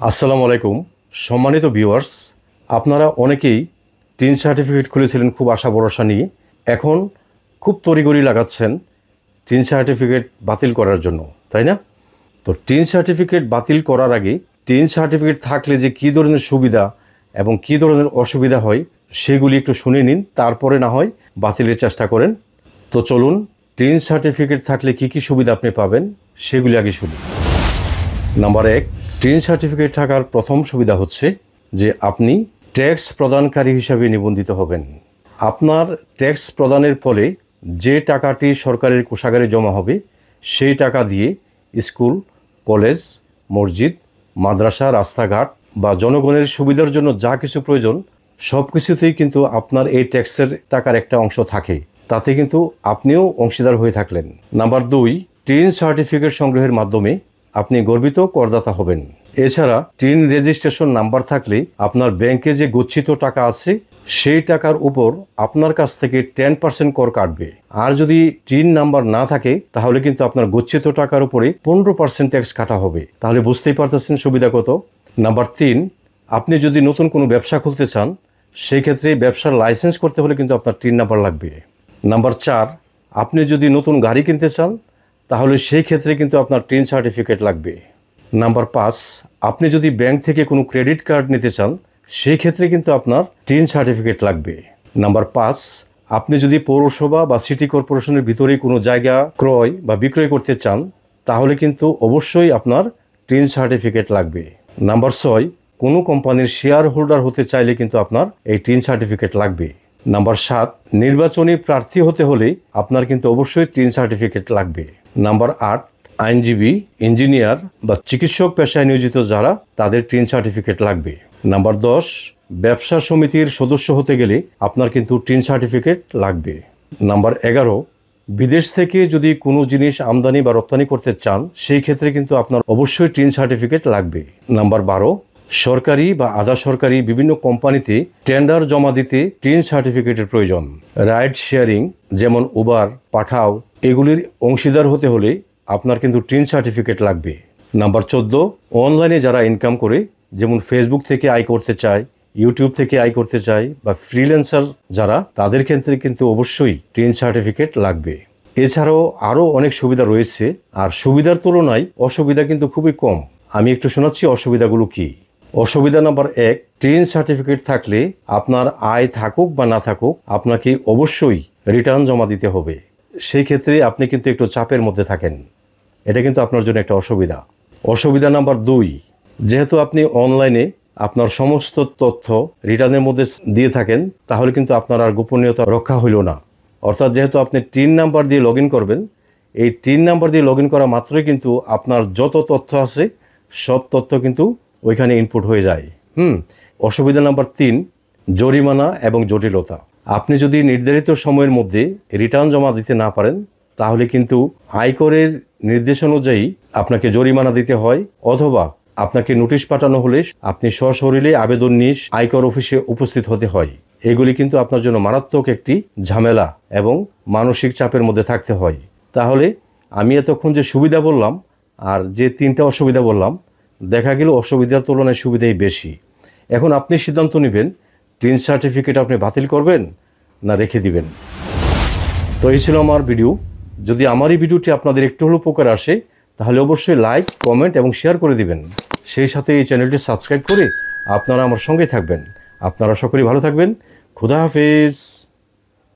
আসসালামু আলাইকুম সম্মানিত ভিউয়ার্স, আপনারা অনেকেই টিন সার্টিফিকেট খুলেছিলেন খুব আশা ভরসা নিয়ে। এখন খুব তড়িঘড়ি লাগাচ্ছেন টিন সার্টিফিকেট বাতিল করার জন্য, তাই না? তো টিন সার্টিফিকেট বাতিল করার আগে টিন সার্টিফিকেট থাকলে যে কী ধরনের সুবিধা এবং কী ধরনের অসুবিধা হয় সেগুলি একটু শুনে নিন, তারপরে না হয় বাতিলের চেষ্টা করেন। তো চলুন, টিন সার্টিফিকেট থাকলে কী কী সুবিধা আপনি পাবেন সেগুলি আগে শুনি। নাম্বার 1, টিন সার্টিফিকেট থাকার প্রথম সুবিধা হচ্ছে যে আপনি ট্যাক্স প্রদানকারী হিসাবে নিবন্ধিত হবেন। আপনার ট্যাক্স প্রদানের ফলে যে টাকাটি সরকারের কোষাগারে জমা হবে সেই টাকা দিয়ে স্কুল, কলেজ, মসজিদ, মাদ্রাসা, রাস্তাঘাট বা জনগণের সুবিধার জন্য যা কিছু প্রয়োজন সব কিছুতেই কিন্তু আপনার এই ট্যাক্সের টাকার একটা অংশ থাকে, তাতে কিন্তু আপনিও অংশীদার হয়ে থাকলেন। নাম্বার 2, টিন সার্টিফিকেট সংগ্রহের মাধ্যমে আপনি গর্বিত করদাতা হবেন। এছাড়া টিন রেজিস্ট্রেশন নাম্বার থাকলে আপনার ব্যাংকে যে গচ্ছিত টাকা আছে সেই টাকার উপর আপনার কাছ থেকে 10% কর কাটবে। আর যদি টিন নাম্বার না থাকে তাহলে কিন্তু আপনার গচ্ছিত টাকার উপরে 15% ট্যাক্স কাটা হবে। তাহলে বুঝতেই পারতেছেন সুবিধা কত। নাম্বার 3, আপনি যদি নতুন কোনো ব্যবসা খুলতে চান সেই ক্ষেত্রে ব্যবসার লাইসেন্স করতে হলে কিন্তু আপনার টিন নাম্বার লাগবে। নাম্বার 4, আপনি যদি নতুন গাড়ি কিনতে চান তাহলে সেই ক্ষেত্রে কিন্তু আপনার টিন সার্টিফিকেট লাগবে। নাম্বার 5, আপনি যদি ব্যাংক থেকে কোনো ক্রেডিট কার্ড নিতে চান সেই ক্ষেত্রে কিন্তু আপনার টিন সার্টিফিকেট লাগবে। নাম্বার 5, আপনি যদি পৌরসভা বা সিটি কর্পোরেশনের ভিতরে কোনো জায়গা ক্রয় বা বিক্রয় করতে চান তাহলে কিন্তু অবশ্যই আপনার টিন সার্টিফিকেট লাগবে। নাম্বার 6, কোনো কোম্পানির শেয়ার হোল্ডার হতে চাইলে কিন্তু আপনার এই টিন সার্টিফিকেট লাগবে। নাম্বার 7, নির্বাচনী প্রার্থী হতে হলে আপনার কিন্তু অবশ্যই টিন সার্টিফিকেট লাগবে। নাম্বার 8, আইনজীবী, ইঞ্জিনিয়ার বা চিকিৎসক পেশায় নিয়োজিত যারা তাদের টিন সার্টিফিকেট লাগবে। নাম্বার 10, ব্যবসা সমিতির সদস্য হতে গেলে আপনার কিন্তু টিন সার্টিফিকেট লাগবে। নাম্বার 11, বিদেশ থেকে যদি কোনো জিনিস আমদানি বা রপ্তানি করতে চান সেই ক্ষেত্রে কিন্তু আপনার অবশ্যই টিন সার্টিফিকেট লাগবে। নাম্বার 12, সরকারি বা আধা সরকারি বিভিন্ন কোম্পানিতে টেন্ডার জমা দিতে টিন সার্টিফিকেটের প্রয়োজন। রাইড শেয়ারিং যেমন উবার, পাঠাও এগুলির অংশীদার হতে হলে আপনার কিন্তু টিন সার্টিফিকেট লাগবে। নাম্বার 14, অনলাইনে যারা ইনকাম করে যেমন ফেসবুক থেকে আয় করতে চায়, ইউটিউব থেকে আয় করতে চায় বা ফ্রিল্যান্সার যারা, তাদের ক্ষেত্রে কিন্তু অবশ্যই টিন সার্টিফিকেট লাগবে। এছাড়াও আরও অনেক সুবিধা রয়েছে, আর সুবিধার তুলনায় অসুবিধা কিন্তু খুবই কম। আমি একটু শোনাচ্ছি অসুবিধাগুলো কি। অসুবিধা নাম্বার 1, টিন সার্টিফিকেট থাকলে আপনার আয় থাকুক বা না থাকুক আপনাকে অবশ্যই রিটার্ন জমা দিতে হবে। সেই ক্ষেত্রে আপনি কিন্তু একটু চাপের মধ্যে থাকেন, এটা কিন্তু আপনার জন্য একটা অসুবিধা। অসুবিধা নাম্বার 2, যেহেতু আপনি অনলাইনে আপনার সমস্ত তথ্য রিটার্নের মধ্যে দিয়ে থাকেন তাহলে কিন্তু আপনার আর গোপনীয়তা রক্ষা হইল না। অর্থাৎ যেহেতু আপনি টিন নাম্বার দিয়ে লগ ইন করবেন, এই টিন নাম্বার দিয়ে লগ ইন করা মাত্রই কিন্তু আপনার যত তথ্য আছে সব তথ্য কিন্তু ওইখানে ইনপুট হয়ে যায়। অসুবিধা নাম্বার 3, জরিমানা এবং জটিলতা। আপনি যদি নির্ধারিত সময়ের মধ্যে রিটার্ন জমা দিতে না পারেন তাহলে কিন্তু আয়করের নির্দেশ অনুযায়ী আপনাকে জরিমানা দিতে হয়, অথবা আপনাকে নোটিশ পাঠানো হলে আপনি সশরীরে আবেদন নিয়ে আয়কর অফিসে উপস্থিত হতে হয়। এগুলি কিন্তু আপনার জন্য মারাত্মক একটি ঝামেলা এবং মানসিক চাপের মধ্যে থাকতে হয়। তাহলে আমি এতক্ষণ যে সুবিধা বললাম আর যে 3টা অসুবিধা বললাম, দেখা গেল অসুবিধার তুলনায় সুবিধাই বেশি। এখন আপনি সিদ্ধান্ত নেবেন টিন সার্টিফিকেট আপনি বাতিল করবেন না রেখে দিবেন। তো এই ছিল আমার ভিডিও। যদি আমার এই ভিডিওটি আপনাদের একটু হলেও উপকার আসে তাহলে অবশ্যই লাইক, কমেন্ট এবং শেয়ার করে দিবেন। সেই সাথে এই চ্যানেলটি সাবস্ক্রাইব করে আপনারা আমার সঙ্গে থাকবেন। আপনারা সকলেই ভালো থাকবেন। খুদা হাফেজ।